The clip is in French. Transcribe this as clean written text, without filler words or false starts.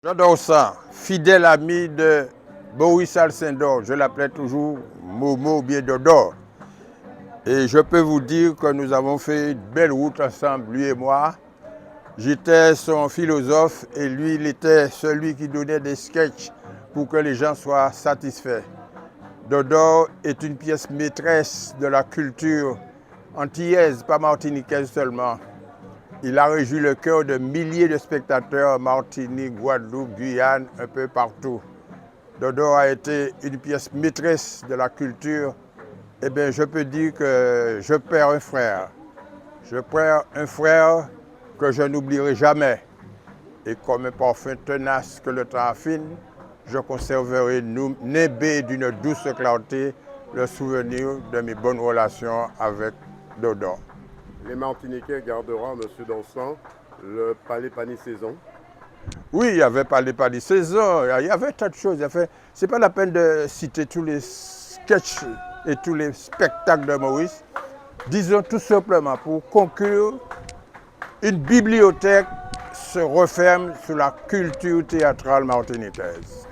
J'adore ça, fidèle ami de Boris Alcindor, je l'appelais toujours Momo ou bien Dodo. Et je peux vous dire que nous avons fait une belle route ensemble, lui et moi. J'étais son philosophe et lui, il était celui qui donnait des sketchs pour que les gens soient satisfaits. Dodo est une pièce maîtresse de la culture antillaise, pas martiniquaise seulement. Il a réjoui le cœur de milliers de spectateurs en Martinique, Guadeloupe, Guyane, un peu partout. Dodo a été une pièce maîtresse de la culture. Eh bien, je peux dire que je perds un frère. Je perds un frère que je n'oublierai jamais. Et comme un parfum tenace que le temps affine, je conserverai nimbé d'une douce clarté le souvenir de mes bonnes relations avec Dodo. Les Martiniquais garderont, M. Dansan, le Palais Pani-Saison. Oui, il y avait Palais Pani-Saison, il y avait tas de choses. Ce n'est pas la peine de citer tous les sketchs et tous les spectacles de Maurice. Disons tout simplement, pour conclure, une bibliothèque se referme sur la culture théâtrale martiniquaise.